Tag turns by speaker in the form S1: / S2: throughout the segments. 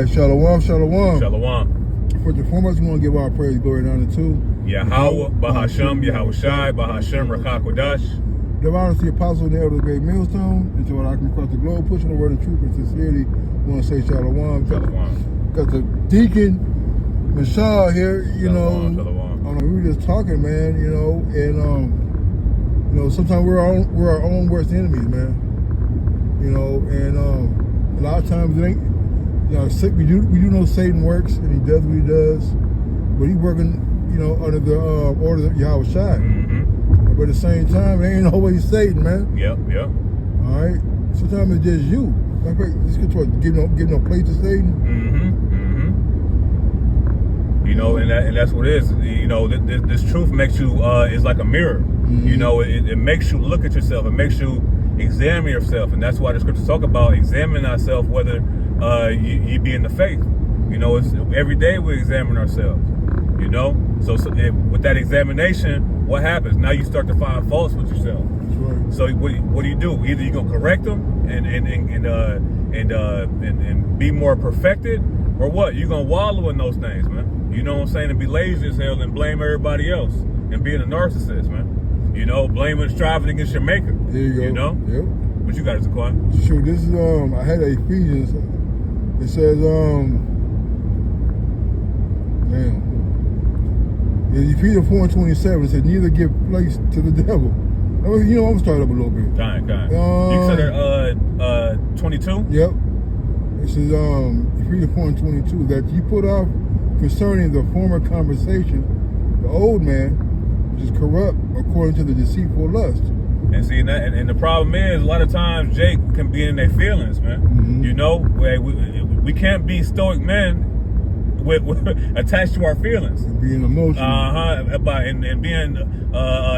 S1: right, shalom, shalom.
S2: Shalom.
S1: First and foremost, we want to give our praise, glory, and honor to
S2: Yahweh, Bahasham, Yahushai, Bahasham, Rakha Kodash.
S1: Give honor to the apostle and the elder of the great millstone, and to all I come across the globe, pushing the word of truth and sincerity. We want to say shalom.
S2: Shalom.
S1: Got the deacon, Mashal here,
S2: Shalom,
S1: know.
S2: shalom.
S1: We were just talking, man, and sometimes we're our own worst enemies, man. And a lot of times it ain't. We do know Satan works and he does what he does, but he's working, under the order of Yahweh Shai.
S2: Mm-hmm.
S1: But at the same time, it ain't always Satan, man.
S2: Yep.
S1: All right. Sometimes it's just you. Let's get to give no place to Satan.
S2: And that's what it is. This truth makes you. Is like a mirror. Mm-hmm. It makes you look at yourself. It makes you examine yourself, and that's why the scriptures talk about examining ourselves, whether you be in the faith. It's every day we examine ourselves. So with that examination, what happens? Now you start to find faults with yourself.
S1: That's right.
S2: So what do you do? Either you're gonna correct them and be more perfected, or what? You're gonna wallow in those things, man. You know what I'm saying? And be lazy as hell and blame everybody else and being a narcissist, man. Blaming, striving against your maker.
S1: There you go. Yep.
S2: What you got, Zaquan?
S1: Sure. This is I had Ephesians. It says in Ephesians 4:27, it says, neither give place to the devil. I'm gonna start up a little bit.
S2: Kind. You said it 22?
S1: Yep. It says Ephesians 4:22 that you put off concerning the former conversation, the old man, which is corrupt according to the deceitful lust.
S2: And see, and the problem is, a lot of times Jake can be in their feelings, man. Mm-hmm. We can't be stoic men with attached to our feelings.
S1: And being emotional.
S2: And being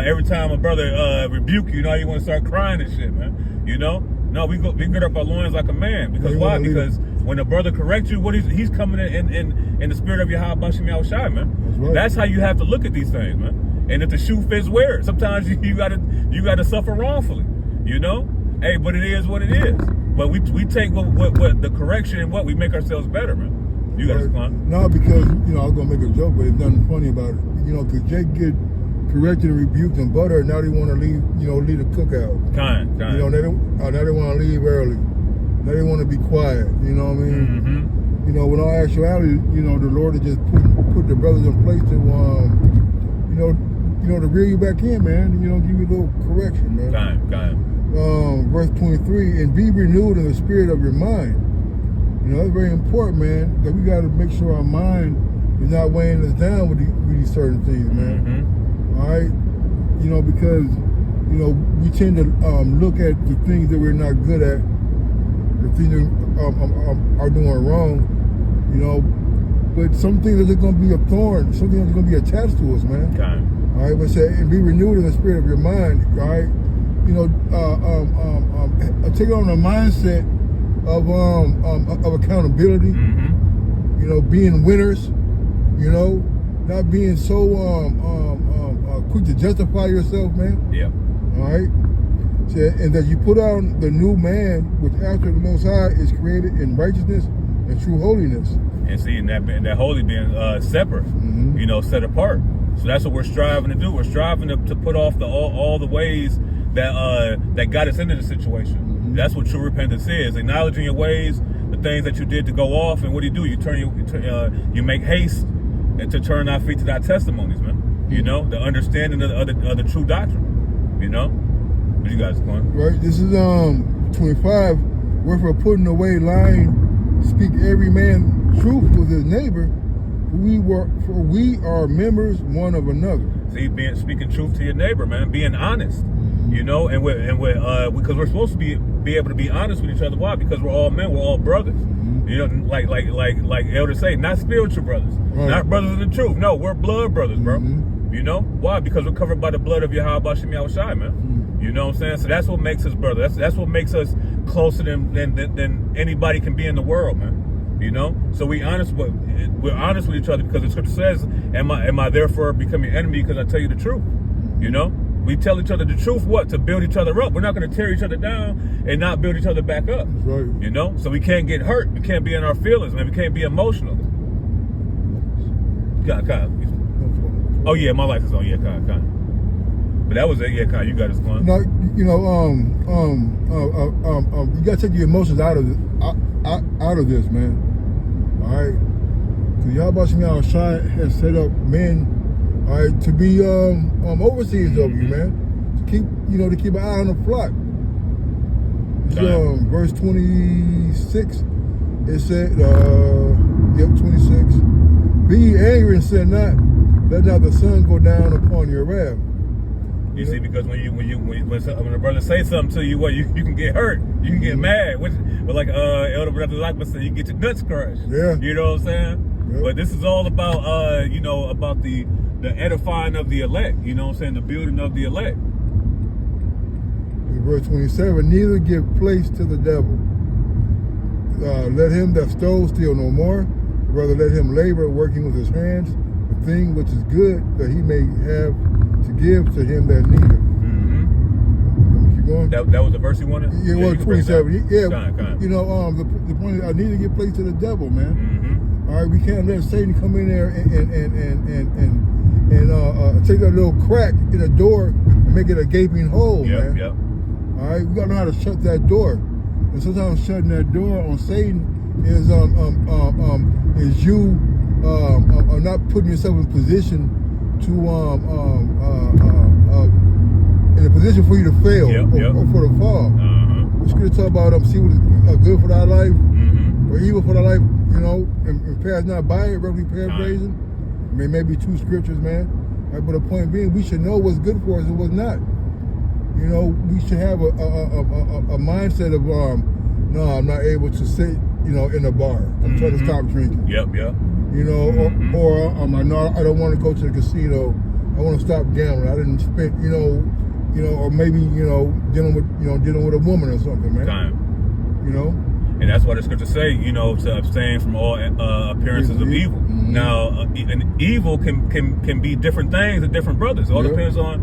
S2: every time a brother rebuke you, you want to start crying and shit, man. No, we get up our loins like a man. Because why? Because when a brother corrects you, he's coming in the spirit of Yahweh Bashim Yahushai, man.
S1: That's right.
S2: That's how you have to look at these things, man. And if the shoe fits, wear it. Sometimes you gotta suffer wrongfully, Hey, but it is what it is. But we take what the correction and what we make ourselves better, man. You got to respond.
S1: No, because I was gonna make a joke, but it's nothing funny about it. Because Jake get corrected and rebuked and butter, now they want to leave the cookout.
S2: Kind.
S1: Now they want to leave early. Now they want to be quiet. You know what I mean?
S2: Mm-hmm.
S1: When all actuality, the Lord has just put the brothers in place to reel you back in, man. Give you a little correction, man.
S2: Kind.
S1: Verse 23, and be renewed in the spirit of your mind. That's very important, man, that we got to make sure our mind is not weighing us down with these certain things, man.
S2: Mm-hmm.
S1: All right? Because, we tend to look at the things that we're not good at, the things that are doing wrong, but some things are just going to be a thorn, some things are going to be attached to us, man.
S2: Kind.
S1: All right, but say, and be renewed in the spirit of your mind, all right? Take on a mindset of accountability, being winners, not being so quick to justify yourself, man.
S2: Yeah.
S1: All right. So, and that you put on the new man, which after the Most High is created in righteousness and true holiness.
S2: And see, that holy being separate, set apart. So that's what we're striving to do. We're striving to put off all the ways that got us into the situation. Mm-hmm. That's what true repentance is: acknowledging your ways, the things that you did to go off, and what do? You make haste and to turn our feet to thy testimonies, man. The understanding of the true doctrine. What you guys going?
S1: Right. This is 25. Wherefore, putting away lying, speak every man truth with his neighbor. For we are members one of another.
S2: See, speaking truth to your neighbor, man, being honest, and because we're supposed to be able to be honest with each other. Why? Because we're all men, we're all brothers. Mm-hmm. Like elders say, not spiritual brothers, right. Not brothers in the truth. No, we're blood brothers, bro. Mm-hmm. Why? Because we're covered by the blood of Yahweh Bashim Yahushai, man. Mm-hmm. You know what I'm saying? So that's what makes us brothers. That's what makes us closer than anybody can be in the world, man. So we're honest with each other because the scripture says, am I therefore become your enemy because I tell you the truth? We tell each other the truth, what? To build each other up. We're not going to tear each other down and not build each other back up.
S1: That's right.
S2: You know? So we can't get hurt. We can't be in our feelings, man. We can't be emotional. Kyle. Oh, yeah, my light is on. Yeah, Kyle. But that was it. Yeah, Kyle, you got us going.
S1: No, you know, you gotta take your emotions out of this, man. All right, because Yahweh Shai has set up men, all right, to be overseers of you, man. To keep an eye on the flock. Verse 26, it said, 26. Be ye angry and sin not, let not the sun go down upon your wrath.
S2: You see, because when a brother say something to you, you can get hurt, you can get mad. But like Elder Brother Lockman said, you get your nuts crushed.
S1: Yeah.
S2: You know what I'm saying?
S1: Yeah.
S2: But this is all about about the edifying of the elect. You know what I'm saying? The building of the elect.
S1: In verse 27, neither give place to the devil. Let him that stole steal no more. Rather let him labor, working with his hands, the thing which is good, that he may have to give to him that needeth. Keep going.
S2: That was the verse you wanted?
S1: Yeah, well, 27. Yeah,
S2: Kind.
S1: you know, the point is, I need to give place to the devil, man. All right, we can't let Satan come in there and take that little crack in the door and make it a gaping hole, man.
S2: Yep.
S1: All right, we gotta know how to shut that door. And sometimes shutting that door on Satan is you not putting yourself in position to in a position for you to fail or for the fall. It's going to talk about see what is good for thy life or evil for thy life, you know, and pass not by it, roughly paraphrasing. I mean, maybe two scriptures, man. Right, but the point being, we should know what's good for us and what's not. You know, we should have a mindset of no, I'm not able to sit, you know, in a bar. I'm trying to stop drinking.
S2: Yep.
S1: You know, or I don't want to go to the casino. I want to stop gambling. I didn't spend, you know, or maybe, you know, dealing with a woman or something, man. You know.
S2: And that's why the scriptures say, you know, to abstain from all appearances of evil. Now, an evil can be different things to different brothers. It all depends on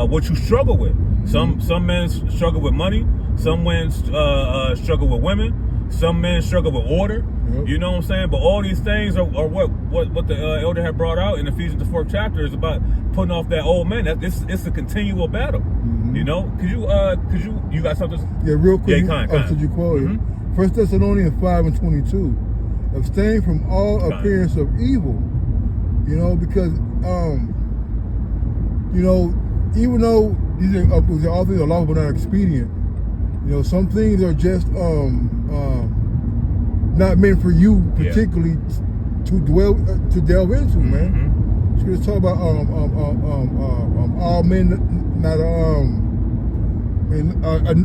S2: what you struggle with. Some men struggle with money. Some men struggle with women. Some men struggle with order. You know what I'm saying? But all these things are what the elder had brought out in Ephesians the 4th chapter is about putting off that old man. It's a continual battle. You know? Could you got something?
S1: Yeah, real quick.
S2: Kind.
S1: You quoted 1 Thessalonians 5:22. Abstain from all appearance of evil. You know, because you know, even though these are all things are lawful but not expedient, you know, some things are just not meant for you particularly to delve into, man. It's going to talk about all men not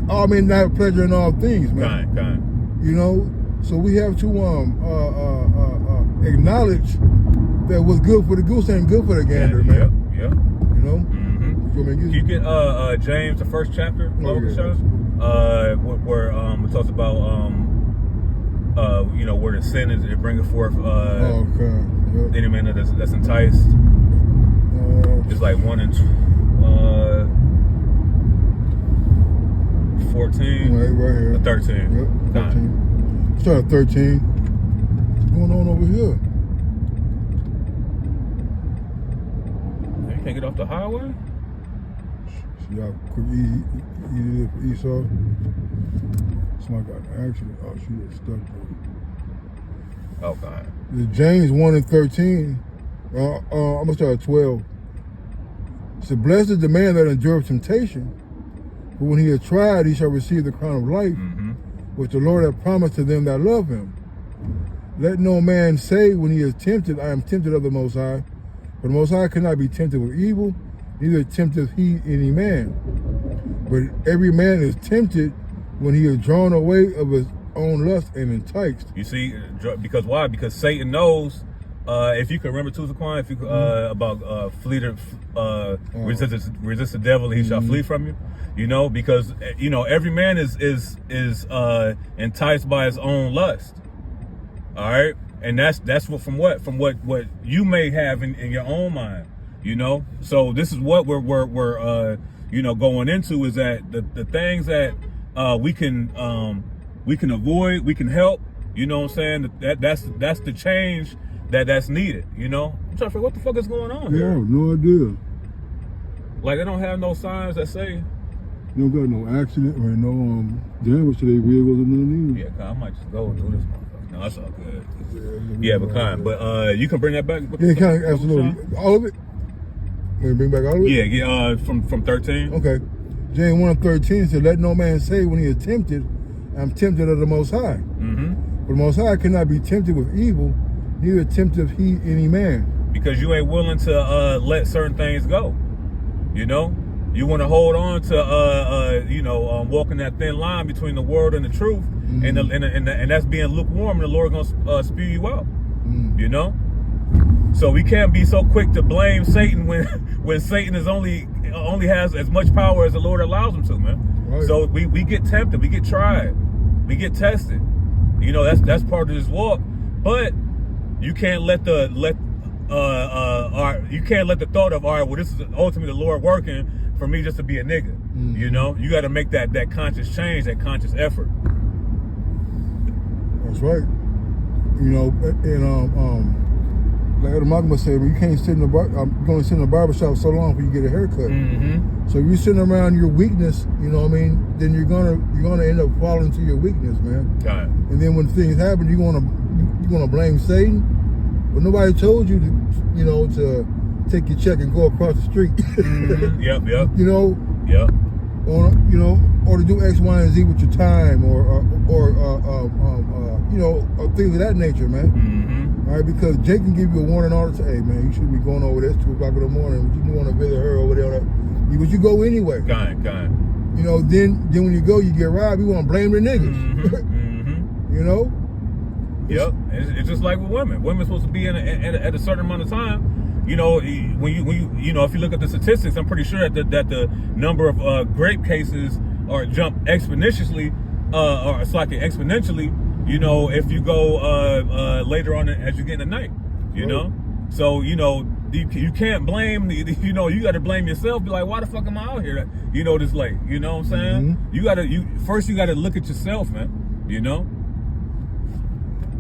S1: all men not have pleasure in all things, man.
S2: Kind.
S1: You know, so we have to acknowledge that what's good for the goose ain't good for the gander, man.
S2: Yeah.
S1: You know.
S2: Can you get James the 1st chapter? Where it talks about you know, where the sin is bringing forth any man that's enticed. It's like 1 and 14.
S1: Right here.
S2: 13.
S1: Yep, 13. Start at 13. What's going on over here?
S2: You can't get off the highway?
S1: See how quick easy for Esau? Somebody got an accident. Oh, she was stuck.
S2: Oh, God.
S1: James 1 and 13. I'm going to start at 12. It said, blessed is the man that endureth temptation, but when he is tried, he shall receive the crown of life, which the Lord hath promised to them that love him. Let no man say when he is tempted, I am tempted of the Most High. For the Most High cannot be tempted with evil, neither tempteth he any man. But every man is tempted when he is drawn away of his own lust and enticed.
S2: You see, because why? Because Satan knows. If you can remember Tuzaquan, if you about resist the devil, and he shall flee from you. You know, because you know every man is enticed by his own lust. All right, and that's what from what you may have in your own mind. You know, so this is what we're going into, is that the things that we can avoid, we can help. You know what I'm saying? That's the change that's needed. You know, I'm trying to figure what the fuck is going on here.
S1: Yeah, no idea.
S2: Like, they don't have no signs that say.
S1: You don't got no accident or no damage to their vehicles or nothing.
S2: Yeah, I might just go and do this motherfucker. No, that's all good. Yeah, but kind. But you can bring that back.
S1: Yeah, kind, absolutely. All of it. Can you bring back all of it?
S2: Yeah, from 13.
S1: Okay. James 1:13 said, "Let no man say when he is tempted, I'm tempted of the Most High.
S2: Mm-hmm.
S1: For the Most High cannot be tempted with evil, neither tempteth he any man."
S2: Because you ain't willing to let certain things go. You know, you want to hold on to walking that thin line between the word and the truth, and that's being lukewarm, and the Lord gonna spew you out. You know, so we can't be so quick to blame Satan when Satan is only has as much power as the Lord allows him to, man. Right. So we get tempted, we get tried, we get tested. You know, that's part of this walk, but you can't let the thought of, all right, well, this is ultimately the Lord working for me just to be a nigga. You know, you got to make that conscious change, that conscious effort.
S1: That's right. You know, and like Elder Malcolm said, you can't sit in the going to sit in the barbershop so long before you get a haircut. So if you're sitting around your weakness, you know what I mean, then you're gonna end up falling to your weakness, man.
S2: Got it.
S1: And then when things happen, you're gonna blame Satan, but nobody told you to take your check and go across the street.
S2: Yep.
S1: You know.
S2: Yep.
S1: Or to do X, Y, and Z with your time, or things of that nature, man. All right, because Jake can give you a warning all the time. Hey, man, you shouldn't be going over there 2 o'clock in the morning. But you want to visit her over there. But you go anyway.
S2: Got it.
S1: You know, then when you go, you get robbed. You want to blame the niggas. You know.
S2: Yep. It's just like with women. Women's supposed to be at a certain amount of time. You know, when you if you look at the statistics, I'm pretty sure that the number of rape cases are jump exponentially, exponentially. You know, if you go later on as you get in the night. You know, so you can't blame. You got to blame yourself. Be like, why the fuck am I out here? This late. You know what I'm saying? You got to look at yourself, man. You know.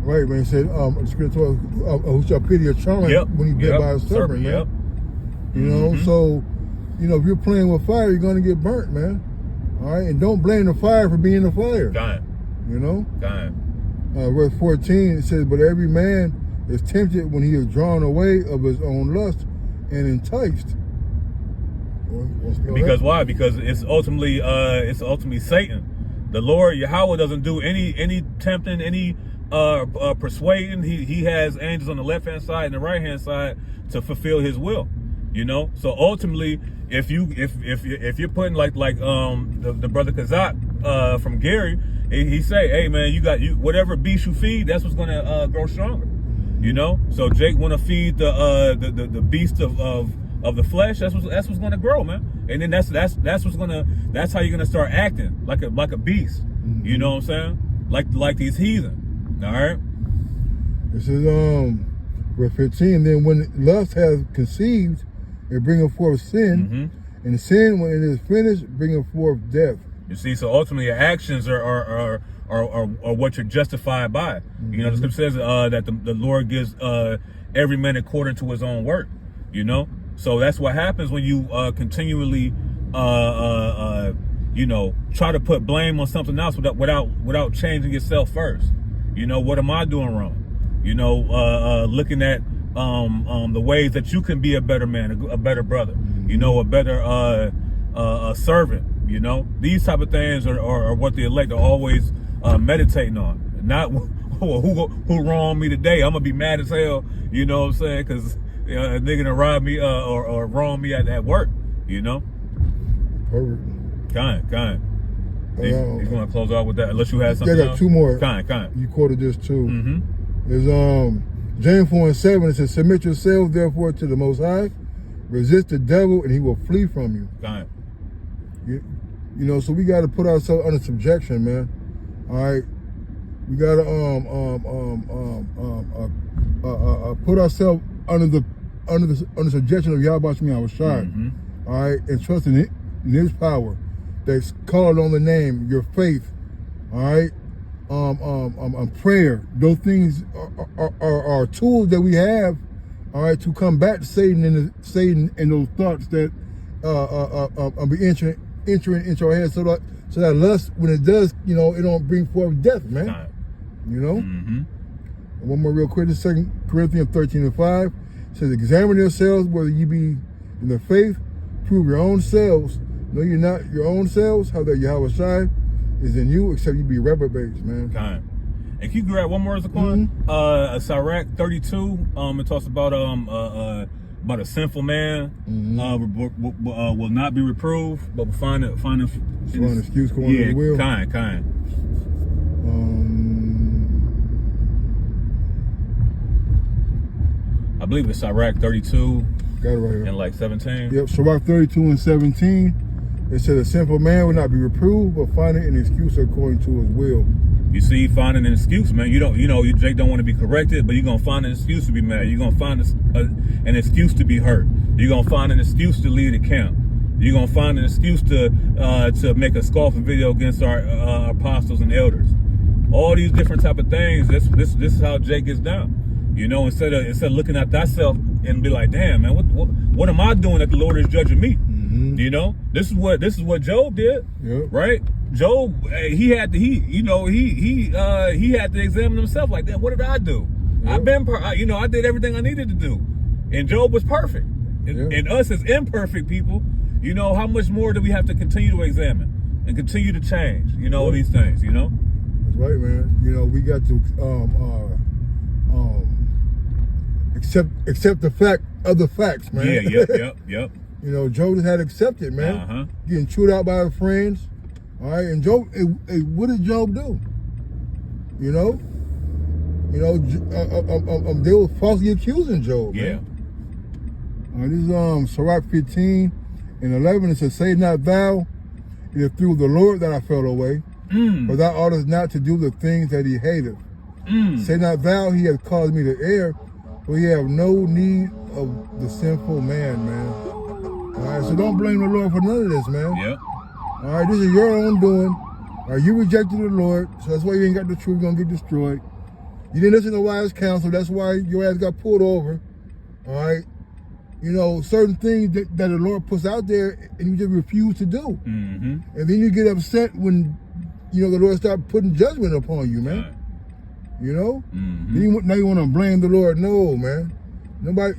S1: Right, man. He said, scripture, who shall pity a child when he bit by a serpent, man. You know, so, if you're playing with fire, you're going to get burnt, man. All right, and don't blame the fire for being the fire.
S2: Got it.
S1: You know?
S2: Got it.
S1: Verse 14, it says, "But every man is tempted when he is drawn away of his own lust and enticed."
S2: Because why? Because it's ultimately Satan. The Lord Yahweh doesn't do any tempting, any persuading. He has angels on the left hand side and the right hand side to fulfill his will. You know, so ultimately, if you're putting like the brother Kazak from Gary, he say, hey man, you whatever beast you feed, that's what's gonna grow stronger. You know, so Jake want to feed the beast of the flesh. That's what's gonna grow, man. And then that's how you're gonna start acting like a beast. You know what I'm saying? Like these heathen. All right.
S1: This is verse 15. "Then when lust has conceived, it bringeth forth sin, and sin, when it is finished, bringeth forth death."
S2: You see, so ultimately your actions are what you're justified by. You know, the scripture says that the Lord gives every man according to his own work. You know, so that's what happens when you continually try to put blame on something else without changing yourself first. You know, what am I doing wrong? You know, looking at the ways that you can be a better man, a better brother, you know, a better servant. You know, these type of things are what the elect are always meditating on. Not who wronged me today. I'm gonna be mad as hell. You know what I'm saying? Because a nigga to rob me or wrong me at work. You know.
S1: Perfect.
S2: Kind. He's gonna close out with that. Unless you had something.
S1: I got two more.
S2: Kind.
S1: You quoted this too. There's James 4:7. It says, "Submit yourselves therefore to the Most High, resist the devil, and he will flee from you."
S2: Kind.
S1: You know, so we got to put ourselves under subjection, man. All right, we got to put ourselves under under the suggestion of Yahweh Shemi Awashai, all right, and trusting in His power, that's called on the name, your faith, all right, prayer. Those things are tools that we have, all right, to combat Satan and those thoughts that be entering into our heads, so that lust, when it does, you know, it don't bring forth death, man. You know. And one more real quick. This 2 Corinthians 13:5 says, "Examine yourselves whether you be in the faith. Prove your own selves. Know you're not your own selves. How that Yahweh Shai is in you, except you be reprobates, man."
S2: Kind. And can you grab one more as a coin? Sirach 32. It talks about a sinful man will not be reproved, but will find an
S1: excuse going to the will.
S2: Kind. I believe it's Sirach 32.
S1: Got it right here.
S2: And like 17.
S1: Yep, Sirach 32 and 17. It said, "A sinful man will not be reproved, but finding an excuse according to his will."
S2: You see, finding an excuse, man. Jake don't want to be corrected, but you're gonna find an excuse to be mad. You're gonna find an excuse to be hurt. You're gonna find an excuse to leave the camp. You're gonna find an excuse to make a scoffing video against our apostles and elders. All these different type of things. This is how Jake gets down. You know, instead of looking at thyself and be like, "Damn, man, what am I doing that the Lord is judging me?" You know, this is what Job did, right? Job, he had to examine himself like that. What did I do? I did everything I needed to do, and Job was perfect. And us as imperfect people, you know, how much more do we have to continue to examine and continue to change? You know, these things. You know,
S1: that's right, man. You know, we got to accept the fact of the facts, man.
S2: Yep.
S1: You know, Job just had to accept it, man. Getting chewed out by his friends. All right, and Job, what did Job do? You know, they were falsely accusing Job. Man. This is Sirach 15 and 11. It says, "Say not thou, it is through the Lord that I fell away, for thou oughtest not to do the things that He hateth. Say not thou, He hath caused me to err, for He have no need of the sinful man, man." All right, so don't blame the Lord for none of this, man. All right, this is your own doing. All right, you rejected the Lord, so that's why you ain't got the truth. You're gonna get destroyed. You didn't listen to wise counsel. That's why your ass got pulled over. All right, you know, certain things that the Lord puts out there, and you just refuse to do. And then you get upset when, you know, the Lord starts putting judgment upon you, man. You know, now you want to blame the Lord. No, man. Nobody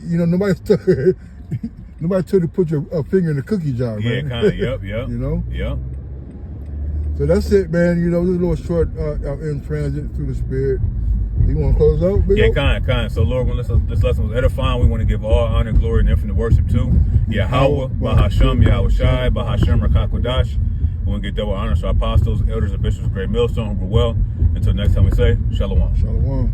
S1: told you to put your finger in the cookie jar, man.
S2: Yep.
S1: You know? So that's it, man. You know, this is a little short in transit through the Spirit. You want to close out?
S2: Kind. So, Lord, when this lesson was edifying, we want to give all honor, glory, and infinite worship to Yahweh, Bahashem, Yahweh Shai, Bahashem, Rakakwadash. We want to get double honor to our apostles, elders, and bishops, great millstone, who were well. Until next time we say, Shalom.
S1: Shalom.